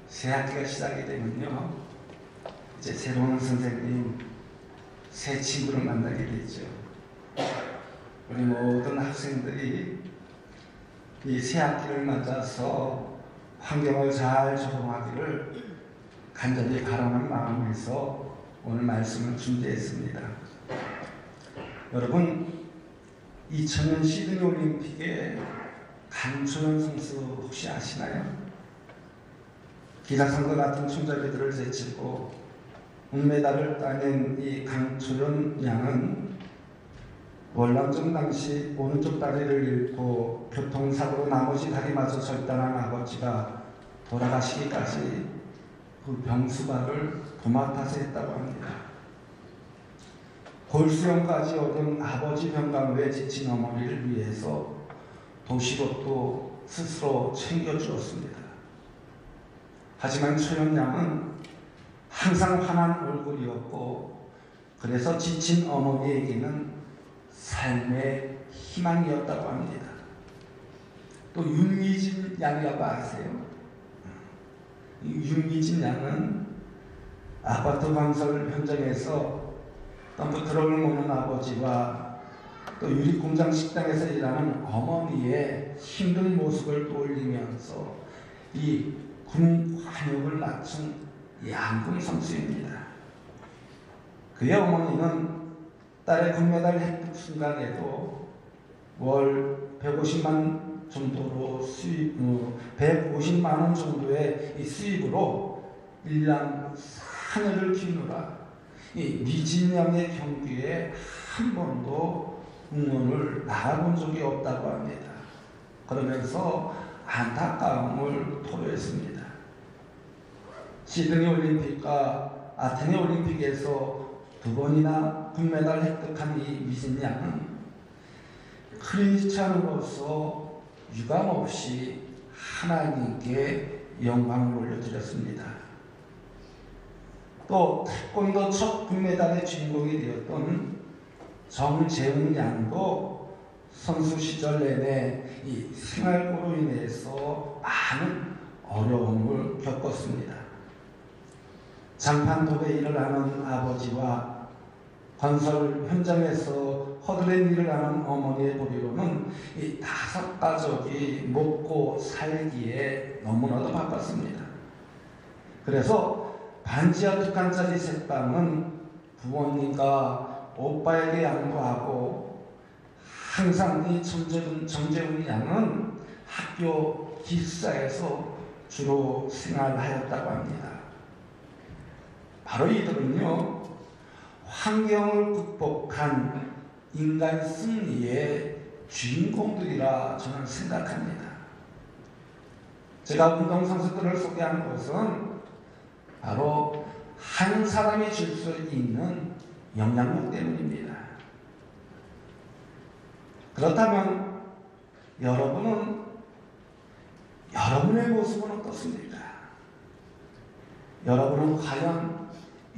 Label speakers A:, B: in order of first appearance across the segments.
A: 새 학기가 시작이 되면요, 이제 새로운 선생님, 새 친구를 만나게 되죠. 우리 모든 학생들이 이 새 학기를 맞아서 환경을 잘 적응하기를 간절히 바라는 마음에서 오늘 말씀을 준비했습니다. 여러분, 2000년 시드니 올림픽에 강초연 선수 혹시 아시나요? 기라상과 같은 총잡이들을 제치고 은메달을 따낸 이 강초연 양은 월남전 당시 오른쪽 다리를 잃고 교통사고로 나머지 다리마저 절단한 아버지가 돌아가시기까지 그 병수발을 도맡아서 했다고 합니다. 골수염까지 얻은 아버지 병간호에 지친 어머니를 위해서 도시락도 스스로 챙겨주었습니다. 하지만 초연 양은 항상 환한 얼굴이었고, 그래서 지친 어머니에게는 삶의 희망이었다고 합니다. 또 윤미진 양이라고 아세요? 윤미진 양은 아파트 건설 현장에서 덤프트럭을 모는 아버지와 또 유리공장 식당에서 일하는 어머니의 힘든 모습을 떠올리면서 이 군 관역을 맞춘 양궁 선수입니다. 그의 어머니는 딸의 금메달 획득 순간에도 월 150만 정도로 원 정도의 이 수입으로 1년 4년을 키우느라 이 미진 양의 경기에 한 번도 응원을 나가본 적이 없다고 합니다. 그러면서 안타까움을 토로했습니다. 시드니 올림픽과 아테네 올림픽에서 2번이나 금메달 획득한 이 미진 양은 크리스찬으로서 유감없이 하나님께 영광을 올려드렸습니다. 또 태권도 첫 금메달의 주인공이 되었던 정재훈 양도 선수 시절 내내 이 생활고로 인해서 많은 어려움을 겪었습니다. 장판도에 일을 하는 아버지와 건설 현장에서 허드렛 일을 하는 어머니의 도리로는 이 5 가족이 먹고 살기에 너무나도 바빴습니다. 그래서 반지하 2칸짜리 책방은 부모님과 오빠에게 양보하고, 항상 이 정재훈 양은 학교 기숙사에서 주로 생활하였다고 합니다. 바로 이들은요, 환경을 극복한 인간 승리의 주인공들이라 저는 생각합니다. 제가 운동선수들을 소개한 것은 바로 한 사람이 줄 수 있는 영향력 때문입니다. 그렇다면 여러분은, 여러분의 모습은 어떻습니까? 여러분은 과연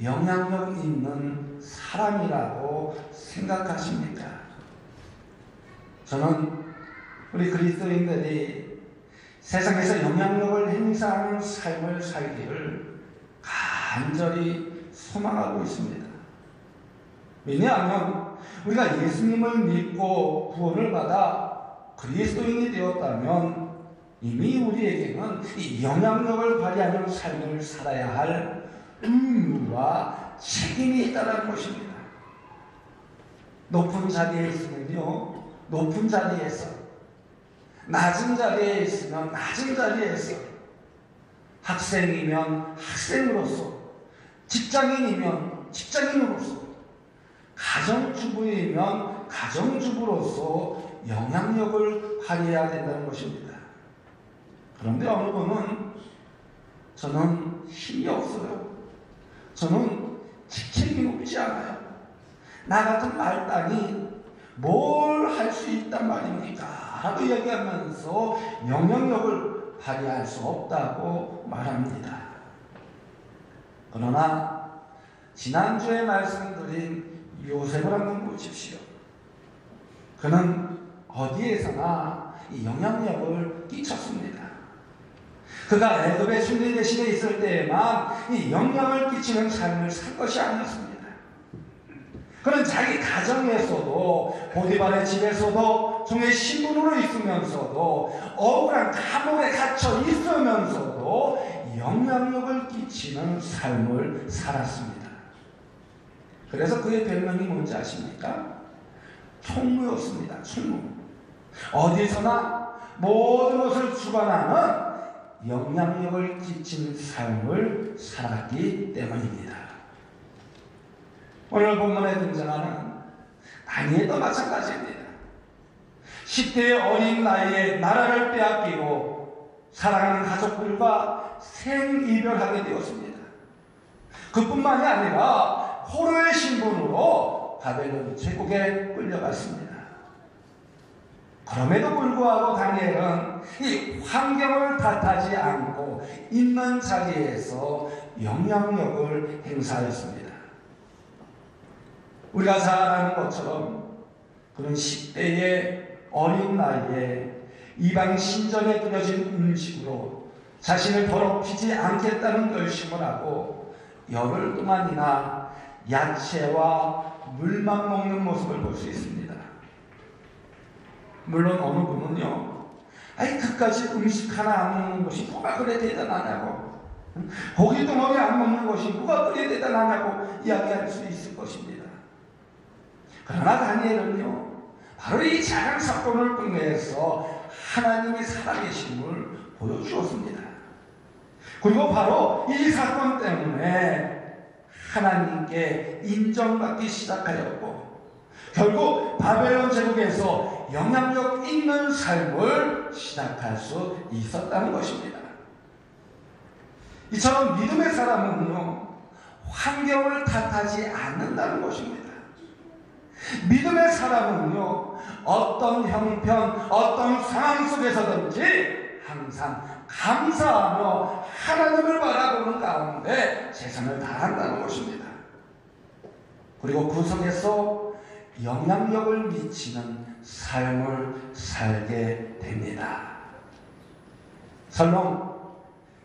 A: 영향력 있는 사람이라고 생각하십니까? 저는 우리 그리스도인들이 세상에서 영향력을 행사하는 삶을 살기를 간절히 소망하고 있습니다. 왜냐하면 우리가 예수님을 믿고 구원을 받아 그리스도인이 되었다면 이미 우리에게는 이 영향력을 발휘하는 삶을 살아야 할 의무와 책임이 있다는 것입니다. 높은 자리에 있으면요, 높은 자리에서, 낮은 자리에 있으면 낮은 자리에서, 학생이면 학생으로서, 직장인이면 직장인으로서, 가정주부이면 가정주부로서 영향력을 발휘해야 된다는 것입니다. 그런데 어느 분은 저는 힘이 없어요. 저는 직책이 높지 않아요. 나 같은 말단이 뭘 할 수 있단 말입니까? 라고 얘기하면서 영향력을 발휘할 수 없다고 말합니다. 그러나 지난주에 말씀드린 요셉을 한번 보십시오. 그는 어디에서나 이 영향력을 끼쳤습니다. 그가 애굽의 순리 대신에 있을 때에만 이 영향을 끼치는 삶을 살 것이 아니었습니다. 그는 자기 가정에서도, 보디발의 집에서도, 종의 신분으로 있으면서도, 억울한 감옥에 갇혀 있으면서도 영향력을 끼치는 삶을 살았습니다. 그래서 그의 별명이 뭔지 아십니까? 총무였습니다. 총무. 어디서나 모든 것을 주관하는 영향력을 끼치는 삶을 살았기 때문입니다. 오늘 본문에 등장하는 다니엘도 마찬가지입니다. 10대의 어린 나이에 나라를 빼앗기고 사랑하는 가족들과 생이별하게 되었습니다. 그뿐만이 아니라 포로의 신분으로 바벨론 제국에 끌려갔습니다. 그럼에도 불구하고 다니엘은 이 환경을 탓하지 않고 있는 자리에서 영향력을 행사했습니다. 우리가 잘 아는 것처럼 그는 10대의 어린 나이에 이방 신전에 뿌려진 음식으로 자신을 더럽히지 않겠다는 결심을 하고 열흘 동안이나 야채와 물만 먹는 모습을 볼 수 있습니다. 물론 어느 분은요, 아니 그까지 음식 하나 안 먹는 것이 뭐가 그래 대단하냐고, 고기 덩어리 안 먹는 것이 뭐가 그래 대단하냐고 이야기할 수 있을 것입니다. 그러나 다니엘은요, 바로 이 작은 사건을 통해서 하나님의 살아계심을 보여주었습니다. 그리고 바로 이 사건 때문에 하나님께 인정받기 시작하였고, 결국 바벨론 제국에서 영향력 있는 삶을 시작할 수 있었다는 것입니다. 이처럼 믿음의 사람은요, 환경을 탓하지 않는다는 것입니다. 믿음의 사람은요, 어떤 형편, 어떤 상황 속에서든지 항상 감사하며 하나님을 바라보는 가운데 최선을 다한다는 것입니다. 그리고 그 속에서 영향력을 미치는 삶을 살게 됩니다. 설령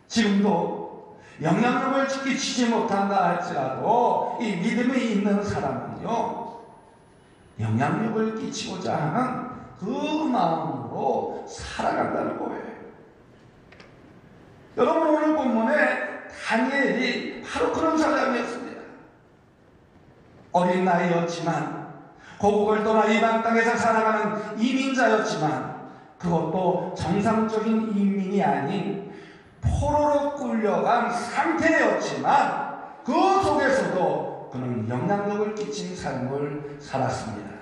A: 지금도 영향력을 끼치지 못한다 할지라도 이 믿음이 있는 사람은요, 영향력을 끼치고자 하는 그 마음으로 살아간다는 거예요. 여러분, 오늘 본문에 다니엘이 바로 그런 사람이었습니다. 어린 나이였지만, 고국을 떠나 이방 땅에서 살아가는 이민자였지만, 그것도 정상적인 이민이 아닌 포로로 끌려간 상태였지만, 그 속에서도 그는 영향력을 끼친 삶을 살았습니다.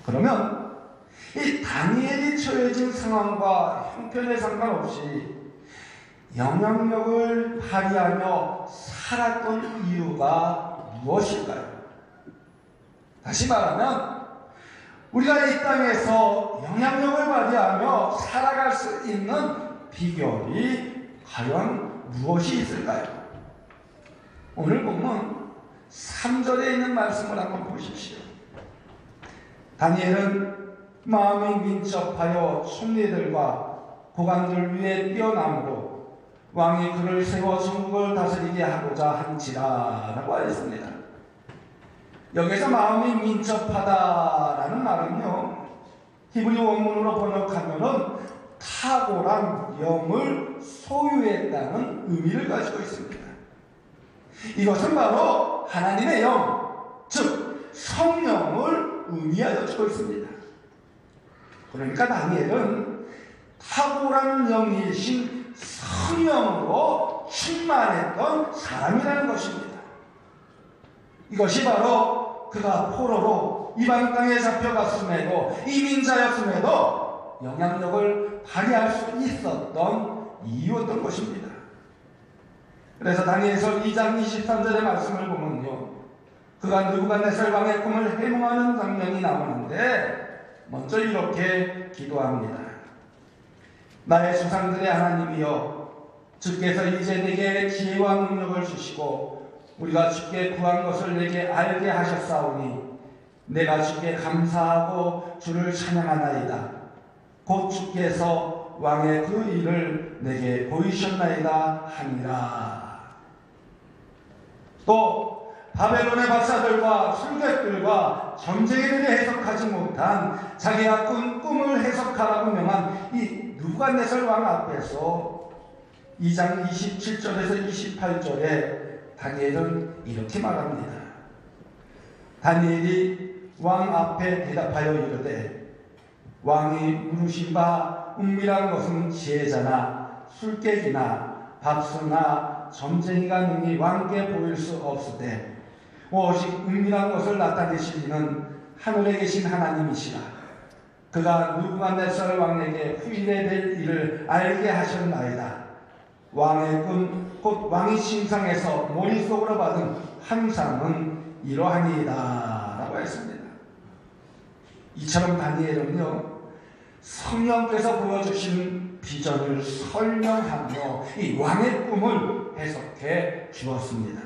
A: 그러면 이 다니엘이 처해진 상황과 형편에 상관없이 영향력을 발휘하며 살았던 이유가 무엇일까요? 다시 말하면 우리가 이 땅에서 영향력을 발휘하며 살아갈 수 있는 비결이 과연 무엇이 있을까요? 오늘 본문 3절에 있는 말씀을 한번 보십시오. 다니엘은 마음이 민첩하여 총리들과 고관들 위에 뛰어남으로 왕이 그를 세워 전국을 다스리게 하고자 한지라 라고 하였습니다. 여기서 마음이 민첩하다라는 말은요, 히브리 원문으로 번역하면은 탁월한 영을 소유했다는 의미를 가지고 있습니다. 이것은 바로 하나님의 영, 즉 성령을 의미하여 주고 있습니다. 그러니까 다니엘은 탁월한 영이신 성령으로 충만했던 사람이라는 것입니다. 이것이 바로 그가 포로로 이방 땅에 잡혀갔음에도, 이민자였음에도 영향력을 발휘할 수 있었던 이유였던 것입니다. 그래서 다니엘서 2장 23절의 말씀을 보면요, 그가 느부갓네살 왕의 꿈을 해몽하는 장면이 나오는데 먼저 이렇게 기도합니다. 나의 조상들의 하나님이여, 주께서 이제 내게 지혜와 능력을 주시고 우리가 주께 구한 것을 내게 알게 하셨사오니 내가 주께 감사하고 주를 찬양하나이다. 곧 주께서 왕의 그 일을 내게 보이셨나이다 하니라. 또 바벨론의 박사들과 술객들과 점쟁이들이 해석하지 못한 자기가 꾼 꿈을 해석하라고 명한 이 느부갓네살 왕 앞에서 2장 27절에서 28절에 다니엘은 이렇게 말합니다. 다니엘이 왕 앞에 대답하여 이르되 왕이 물으신 바 은밀한 것은 지혜자나 술객이나 박수나 점쟁이가 능히 왕께 보일 수 없으되 오직 은밀한 것을 나타내실 이는 하늘에 계신 하나님이시라. 그가 느부갓네살 왕에게 후일에 될 일을 알게 하셨나이다. 왕의 꿈 곧 왕이 침상에서 머릿속으로 받은 환상은 이러하니이다 라고 했습니다. 이처럼 다니엘은요, 성령께서 보여주신 비전을 설명하며 이 왕의 꿈을 해석해 주었습니다.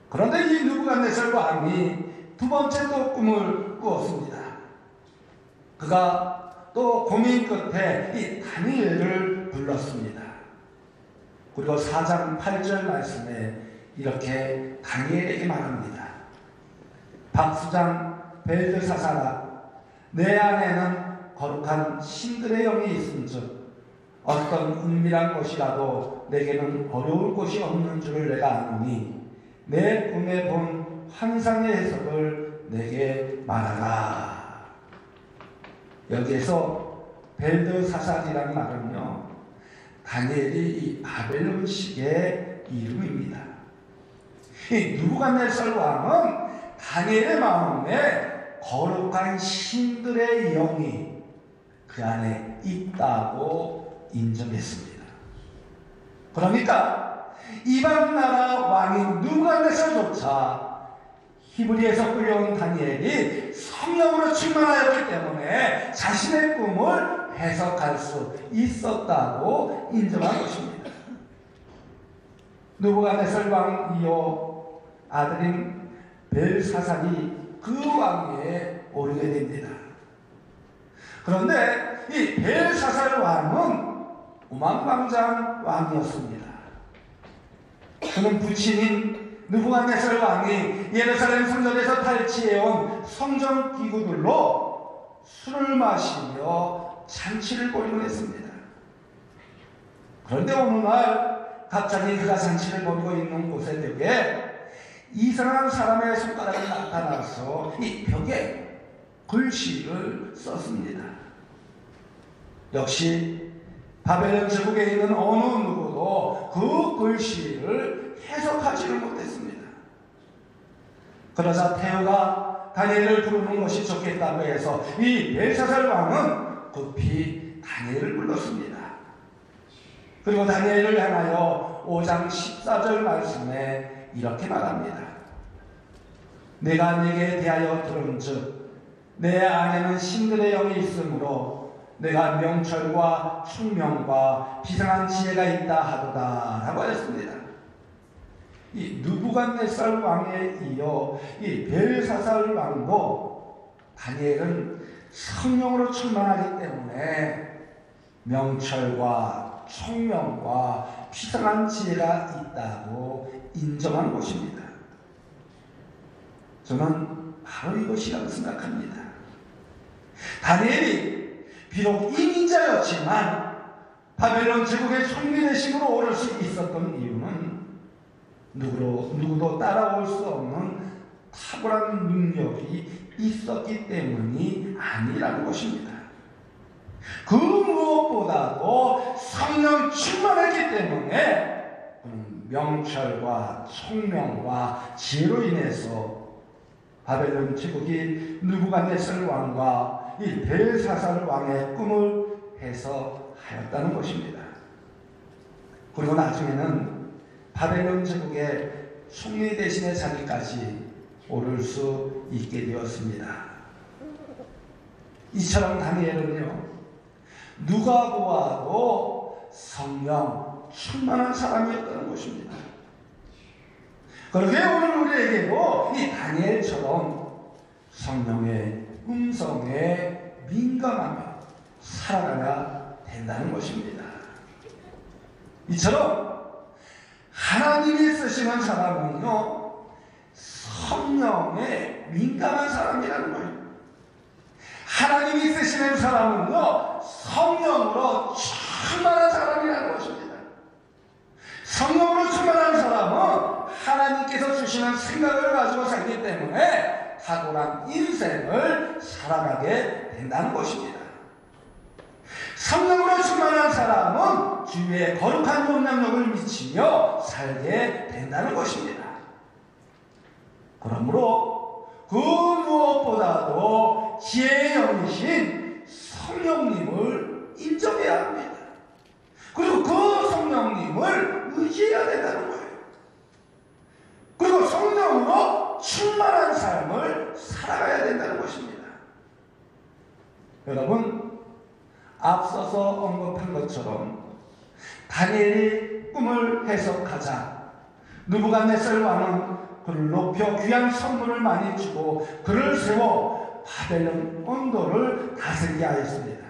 A: 그런데 이 느부갓네살 왕이 두 번째 또 꿈을 꾸었습니다. 그가 또 고민 끝에 이 다니엘을 불렀습니다. 그리고 4장 8절 말씀에 이렇게 다니엘에게 말합니다. 박수장 벨드사사라, 내 안에는 거룩한 신들의 영이 있은즉 어떤 은밀한 것이라도 내게는 어려울 것이 없는 줄을 내가 아노니 내 꿈에 본 환상의 해석을 내게 말하라. 여기에서 벨드사살이라는 말은요, 다니엘이 이 바벨론식의 이름입니다. 이 느부갓네살 왕은 다니엘의 마음에 거룩한 신들의 영이 그 안에 있다고 인정했습니다. 그러니까 이방 나라 왕인 느부갓네살조차 히브리에서 끌려온 다니엘이 성령으로 충만하였기 때문에 자신의 꿈을 해석할 수 있었다고 인정한 것입니다. 느부갓네살 왕이요 아들인 벨사살이 그 왕위에 오르게 됩니다. 그런데 이 벨사살 왕은 오만방장 왕이었습니다. 그는 부친인 느부갓네살 왕이 예루살렘 성전에서 탈취해온 성전 기구들로 술을 마시며 잔치를 벌이곤 했습니다. 그런데 어느 날 갑자기 그가 잔치를 벌이고 있는 곳에 벽에 이상한 사람의 손가락이 나타나서 이 벽에 글씨를 썼습니다. 역시 바벨론 제국에 있는 어느 누구도 그 글씨를 해석하지를 못했습니다. 그러자 태우가 다니엘을 부르는 것이 좋겠다고 해서 이 벨사살 왕은 급히 다니엘을 불렀습니다. 그리고 다니엘을 향하여 5장 14절 말씀에 이렇게 말합니다. 내가 네게 대하여 들은즉 내 안에는 신들의 영이 있으므로 내가 명철과 총명과 비상한 지혜가 있다 하도다 라고 했습니다. 이 느부갓네살 왕에 이어 이 벨사살 왕도 다니엘은 성령으로 충만하기 때문에 명철과 총명과 비상한 지혜가 있다고 인정한 것입니다. 저는 바로 이것이라고 생각합니다. 다니엘이 비록 이민자였지만 바벨론 제국의 총리대심으로 오를 수 있었던 이유는 누구도 따라올 수 없는 탁월한 능력이 있었기 때문이 아니라는 것입니다. 그 무엇보다도 성령 충만했기 때문에 명철과 총명과 지혜로 인해서 바벨론 제국이 느부갓네살 왕과 이 벨사살 왕의 꿈을 해석하였다는 것입니다. 그리고 나중에는 바벨론 제국의 총리 대신의 자리까지 오를 수 있게 되었습니다. 이처럼 다니엘은요, 누가 보아도 성령 충만한 사람이었다는 것입니다. 그러게 오늘 우리에게도 이 다니엘처럼 성령의 음성에 민감하며 살아가야 된다는 것입니다. 이처럼 하나님이 쓰시는 사람은요, 성령에 민감한 사람이라는 거예요. 하나님이 쓰시는 사람은요, 성령으로 충만한 사람이라는 것입니다. 성령으로 충만한 사람은 하나님께서 주시는 생각을 가지고 살기 때문에 탁월한 인생을 살아가게 된다는 것입니다. 성령으로 충만한 사람은 주위에 거룩한 영향력을 미치며 살게 된다는 것입니다. 그러므로 그 무엇보다도 지혜의 영이신 성령님을 인정해야 합니다. 그리고 그 성령님을 의지해야 된다는 거예요. 그리고 성령으로 충만한 삶을 살아가야 된다는 것입니다. 여러분, 앞서서 언급한 것처럼 다니엘이 꿈을 해석하자 느부갓네살 왕은 그를 높여 귀한 선물을 많이 주고 그를 세워 바벨론 언도를 다스리게 하였습니다.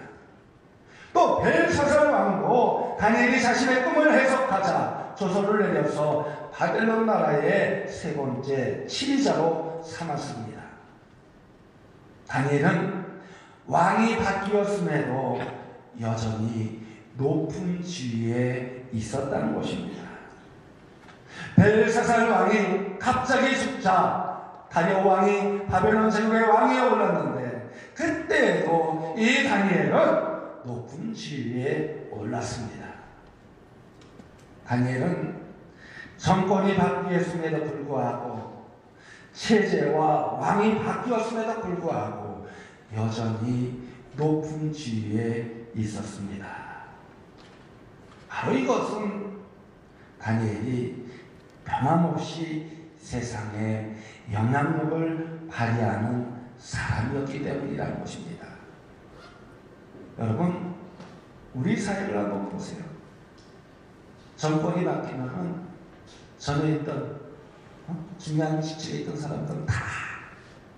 A: 또 벨사살 왕도 다니엘이 자신의 꿈을 해석하자 조서를 내려서 바벨론 나라의 세 번째 치리자로 삼았습니다. 다니엘은 왕이 바뀌었음에도 여전히 높은 지위에 있었다는 것입니다. 벨사살 왕이 갑자기 죽자 다니엘 왕이 바벨론 제국의 왕위에 올랐는데 그때에도 이 다니엘은 높은 지위에 올랐습니다. 다니엘은 정권이 바뀌었음에도 불구하고 체제와 왕이 바뀌었음에도 불구하고 여전히 높은 지위에 있었습니다. 바로 이것은 다니엘이 변함없이 세상에 영향력을 발휘하는 사람이었기 때문이라는 것입니다. 여러분, 우리 사회를 한번 보세요. 정권이 바뀌면 전에 있던 중요한 직책에 있던 사람들은 다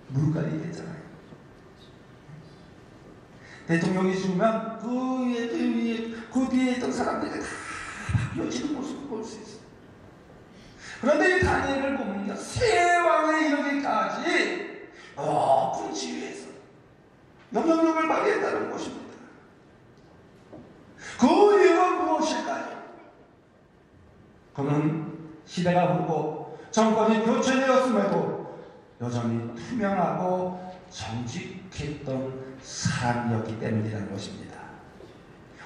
A: 물갈이 되잖아요. 대통령이 죽으면 그 뒤에 있던 사람들이 다 바뀌어지는 모습을 볼 수 있어요. 그런데 이 다니엘을 보면 세 왕에 이르기까지 높은 지위에서 영향력을 발휘했다는 것입니다. 그 이유는 무엇일까요? 그는 시대가 흐르고 정권이 교체되었음에도 여전히 투명하고 정직했던 사람이었기 때문이라는 것입니다.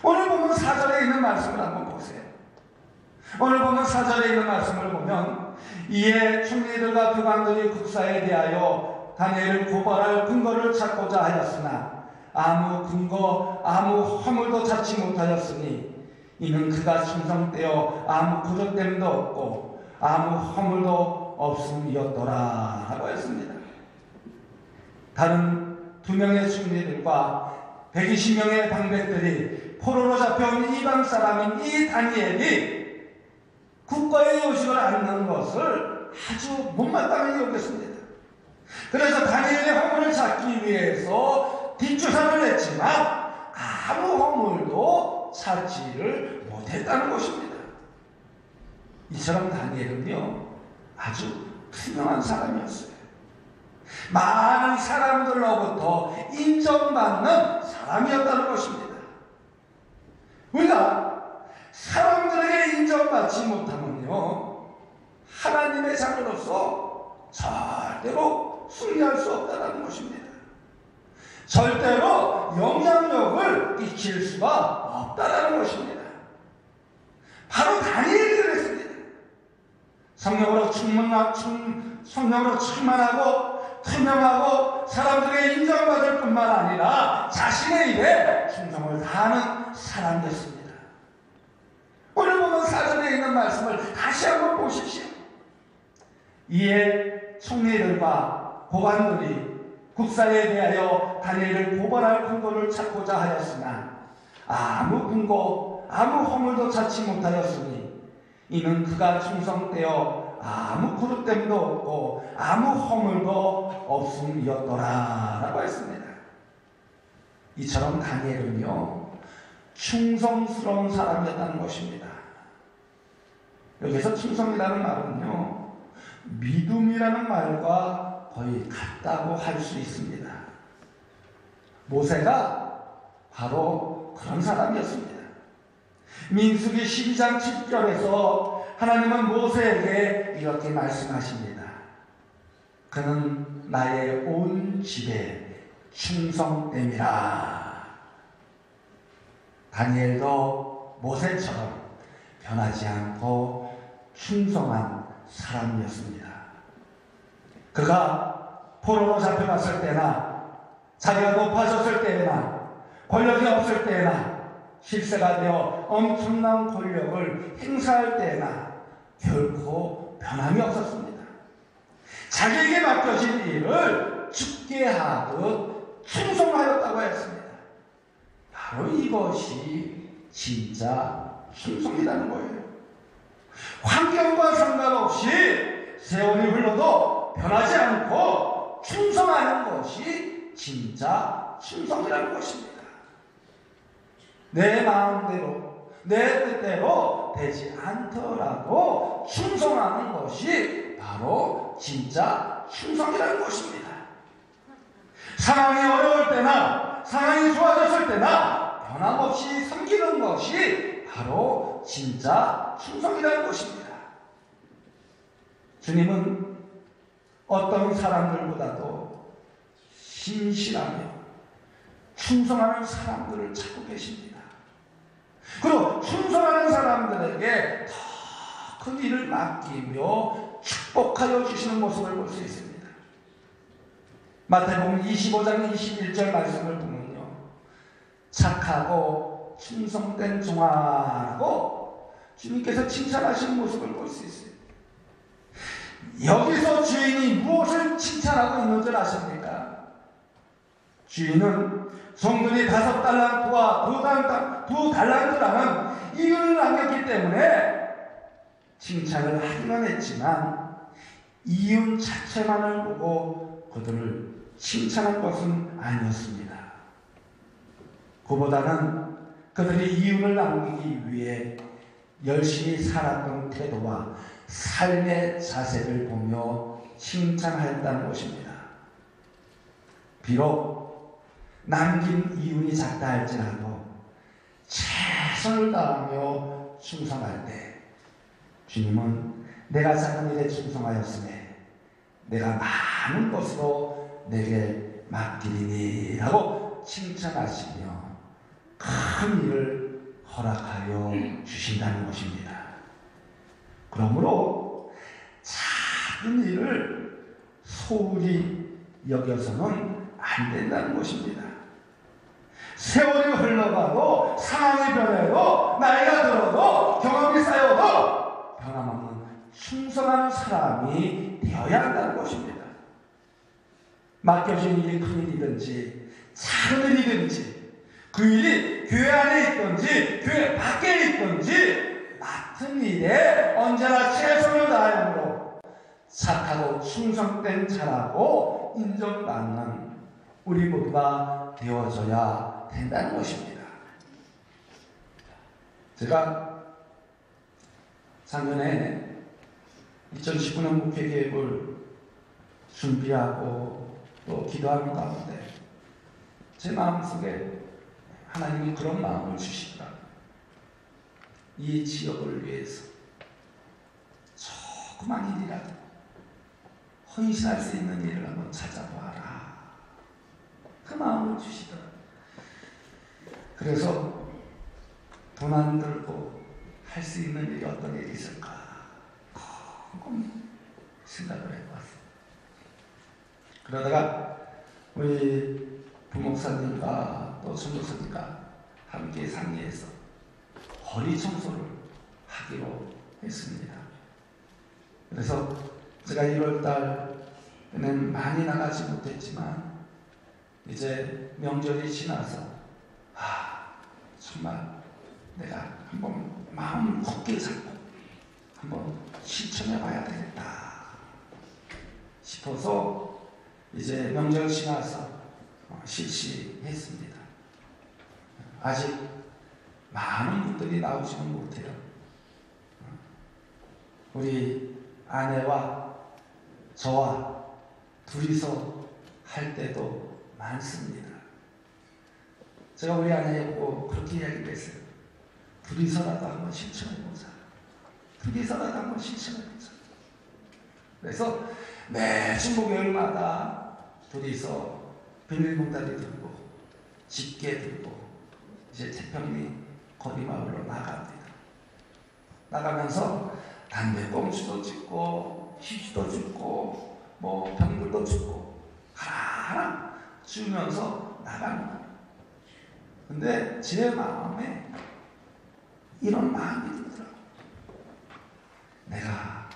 A: 오늘 보면 4절에 있는 말씀을 한번 보세요. 오늘 보면 4절에 있는 말씀을 보면 이에 총리들과 교관들이 국사에 대하여 다니엘을 고발할 근거를 찾고자 하였으나 아무 근거 아무 허물도 찾지 못하였으니 이는 그가 충성되어 아무 부족됨도 없고 아무 허물도 없음이었더라 라고 했습니다. 다른 2명의 총리들과 120명의 방백들이 포로로 잡혀온 이방 사람인 이 다니엘이 국가의 요식을 않는 것을 아주 못마땅히 여겼습니다. 그래서 다니엘의 허물을 찾기 위해서 뒷조사를 했지만 아무 허물도 찾지를 못했다는 것입니다. 이처럼 다니엘은요, 아주 투명한 사람이었어요. 많은 사람들로부터 인정받는 사람이었다는 것입니다. 우리가 사람들에게 인정받지 못하면요, 하나님의 자녀로서 절대로 승리할 수 없다는 것입니다. 절대로 영향력을 끼칠 수가 없다는 것입니다. 바로 다니엘이 그랬습니다. 성령으로 충만하고 투명하고 사람들에게 인정받을 뿐만 아니라 자신의 일에 충성을 다하는 사람이었습니다. 오늘 보면 4절에 있는 말씀을 다시 한번 보십시오. 이에 총리들과 고관들이 국사에 대하여 다니엘을 고발할 근거를 찾고자 하였으나 아무 근거 아무 허물도 찾지 못하였으니 이는 그가 충성되어 아무 그릇됨도 없고 아무 허물도 없음이었더라 라고 했습니다. 이처럼 다니엘은요, 충성스러운 사람이었다는 것입니다. 여기서 충성이라는 말은요, 믿음이라는 말과 거의 같다고 할 수 있습니다. 모세가 바로 그런 사람이었습니다. 민수기 12장 7절에서 하나님은 모세에게 이렇게 말씀하십니다. 그는 나의 온 집에 충성됨이라. 다니엘도 모세처럼 변하지 않고 충성한 사람이었습니다. 그가 포로로 잡혀갔을 때나 자기가 높아졌을 때나 권력이 없을 때나 실세가 되어 엄청난 권력을 행사할 때나 결코 변함이 없었습니다. 자기에게 맡겨진 일을 죽게 하듯 충성하였다고 했습니다. 바로 이것이 진짜 충성이라는 거예요. 환경과 상관없이 세월이 흘러도 변하지 않고 충성하는 것이 진짜 충성이라는 것입니다. 내 마음대로 내 뜻대로 되지 않더라도 충성하는 것이 바로 진짜 충성이라는 것입니다. 상황이 어려울 때나 상황이 좋아졌을 때나 변함없이 섬기는 것이 바로 진짜 충성이라는 것입니다. 주님은 어떤 사람들보다도 신실하며 충성하는 사람들을 찾고 계십니다. 그리고 충성하는 사람들에게 더 큰 일을 맡기며 축복하여 주시는 모습을 볼 수 있습니다. 마태복음 25장 21절 말씀을 보면요, 착하고 충성된 종아라고 주님께서 칭찬하시는 모습을 볼 수 있어요. 여기서 주인이 무엇을 칭찬하고 있는 줄 아십니까? 주인은 종들이 5달란트와 2달란트라는 이윤을 남겼기 때문에 칭찬을 하기만 했지만 이윤 자체만을 보고 그들을 칭찬한 것은 아니었습니다. 그보다는 그들이 이윤을 남기기 위해 열심히 살았던 태도와 삶의 자세를 보며 칭찬하였다는 것입니다. 비록 남긴 이윤이 작다 할지라도 최선을 다하며 충성할 때 주님은 내가 작은 일에 충성하였으니 내가 많은 것으로 내게 맡기리니 라고 칭찬하시며 큰 일을 허락하여 주신다는 것입니다. 그러므로 작은 일을 소홀히 여겨서는 안 된다는 것입니다. 세월이 흘러가도 상황이 변해도 나이가 들어도 경험이 쌓여도 변함없는 충성한 사람이 되어야 한다는 것입니다. 맡겨진 일이 큰 일이든지 작은 일이든지 그 일이 교회 안에 있든지 교회 밖에 있든지 맡은 일에 언제나 최선을 다함으로 착하고 충성된 자라고 인정받는 우리 모두가 되어져야 된다는 것입니다. 제가 작년에 2019년 목회계획을 준비하고 또 기도하는 가운데 제 마음속에 하나님이 그런 마음을 주시더라고요. 이 지역을 위해서 조그만 일이라도 헌신할 수 있는 일을 한번 찾아봐라. 그 마음을 주시더라고요. 그래서 돈 안 들고 할 수 있는 일이 어떤 일이 있을까 곰곰이 생각을 해봤어요. 그러다가 우리 부목사님과 또 전도사님과 함께 상의해서 거리 청소를 하기로 했습니다. 그래서 제가 1월달에는 많이 나가지 못했지만 이제 명절이 지나서 정말 내가 한번 마음을 굳게 잡고 한번 실천해 봐야 되겠다 싶어서 이제 명절 지나서 실시했습니다. 아직 많은 분들이 나오지는 못해요. 우리 아내와 저와 둘이서 할 때도 많습니다. 제가 우리 아내에 보고 그렇게 이야기했어요. 둘이서라도 한번 실천해보자. 둘이서라도 한번 실천해보자. 그래서 매주 목요일마다 둘이서 비닐봉다리 들고 집게 들고 이제 태평리 거리마을로 나갑니다. 나가면서 담배꽁초도 줍고 휴지도 줍고 뭐 병물도 줍고 하나 주면서 나갑니다. 근데 제 마음에 이런 마음이 들더라고요. 내가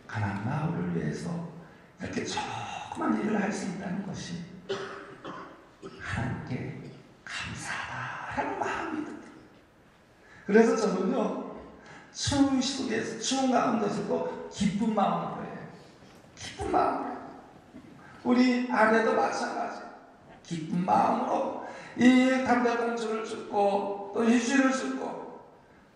A: 가난 마을을 위해서 이렇게 조그만 일을 할 수 있다는 것이 하나님께 감사하다라는 마음이 들더라고요. 그래서 저는요, 추운 속에서, 추운 가운데서도 기쁜 마음으로 해요. 기쁜 마음으로 해요. 우리 아내도 마찬가지. 기쁜 마음으로 이 담배꽁초를 줍고 또 휴지를 줍고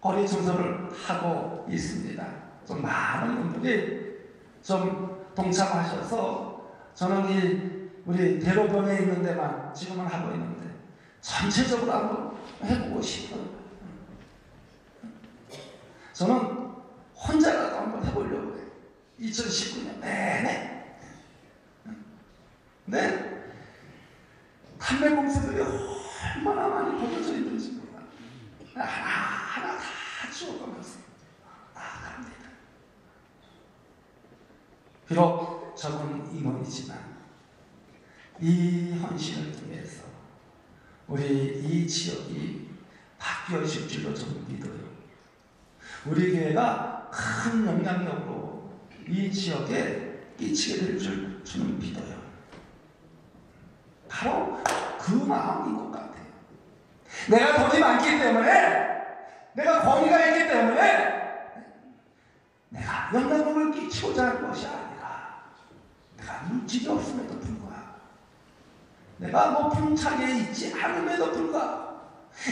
A: 거리 청소를 하고 있습니다. 좀 많은 분들이 좀 동참하셔서 저는 우리 대로변에 있는 데만 지금은 하고 있는데 전체적으로 한번 해보고 싶어요. 저는 혼자라도 한번 해보려고 해요. 2019년 내내. 네. 담배꽁초들이 얼마나 많이 버려져 있는지 몰라. 하나 다 주워가면서 나갑니다. 비록 적은 인원이지만 이 헌신을 통해서 우리 이 지역이 바뀌어질 줄로 저는 믿어요. 우리 교회가 큰 영향력으로 이 지역에 끼치게 될 줄 저는 믿어요. 바로 그 마음인 것 같아요. 내가 돈이 많기 때문에, 내가 권위가 있기 때문에 내가 영향력을 끼치고자 하는 것이 아니라 내가 물질이 없음에도 불구하고 내가 높은 자리에 있지 않음에도 불구하고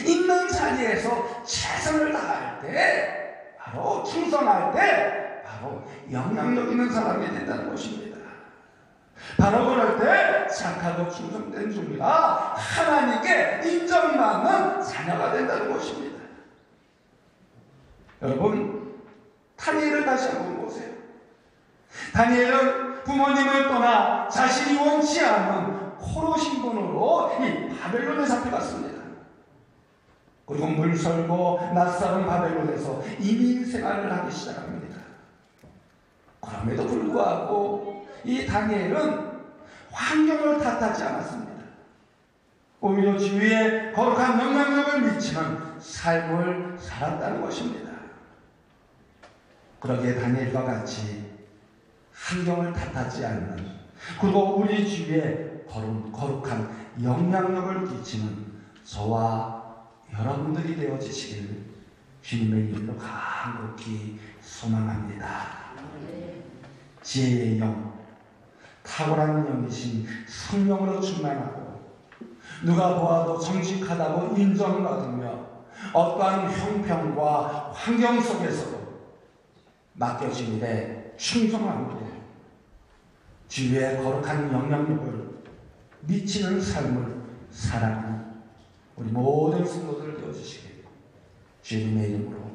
A: 있는 자리에서 최선을 다할 때, 바로 충성할 때 바로 영향력 있는 사람이 된다는 것입니다. 바로 그럴 때 착하고 충성된 종이라 하나님께 인정받는 자녀가 된다는 것입니다. 여러분, 다니엘을 다시 한번 보세요. 다니엘은 부모님을 떠나 자신이 원치 않는 포로 신분으로 이 바벨론에 잡혀갔습니다. 그리고 물설고 낯설은 바벨론에서 이민 생활을 하기 시작합니다. 그럼에도 불구하고 이 다니엘은 환경을 탓하지 않았습니다. 오히려 주위에 거룩한 영향력을 미치는 삶을 살았다는 것입니다. 그러기에 다니엘과 같이 환경을 탓하지 않는, 그리고 우리 주위에 거룩한 영향력을 끼치는 저와 여러분들이 되어지시길 주님의 이름으로 간곡히 소망합니다. 지혜의 영, 탁월한 영이신 성령으로 충만하고 누가 보아도 정직하다고 인정받으며 어떠한 형평과 환경 속에서도 맡겨진 일에 충성하고 주위에 거룩한 영향력을 미치는 삶을 살아가는 우리 모든 성도들 되어주시길 주님의 이름으로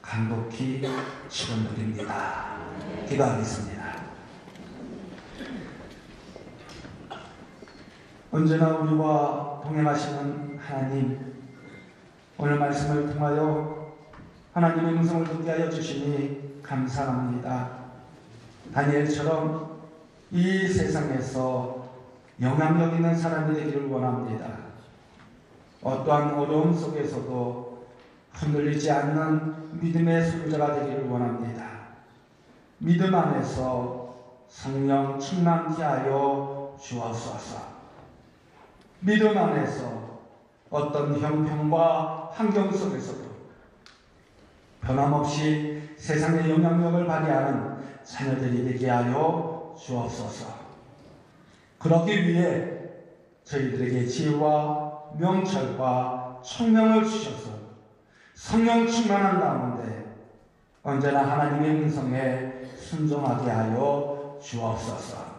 A: 간곡히 축원드립니다. 기도하겠습니다. 언제나 우리와 동행하시는 하나님, 오늘 말씀을 통하여 하나님의 음성을 듣게 하여 주시니 감사합니다. 다니엘처럼 이 세상에서 영향력 있는 사람이 되기를 원합니다. 어떠한 어려움 속에서도 흔들리지 않는 믿음의 소유자가 되기를 원합니다. 믿음 안에서 성령 충만케 하여 주옵소서. 믿음 안에서 어떤 형편과 환경 속에서도 변함없이 세상의 영향력을 발휘하는 자녀들이 되게 하여 주옵소서. 그러기 위해 저희들에게 지혜와 명철과 총명을 주셔서 성령 충만한 가운데 언제나 하나님의 음성에 순종하게 하여 주옵소서.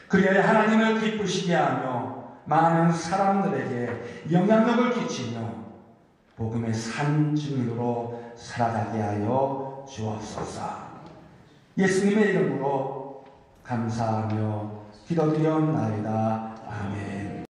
A: 그리하여 하나님을 기쁘시게 하며 많은 사람들에게 영향력을 끼치며 복음의 산 증인으로 살아가게 하여 주옵소서. 예수님의 이름으로 감사하며 기도드리옵나이다. 아멘.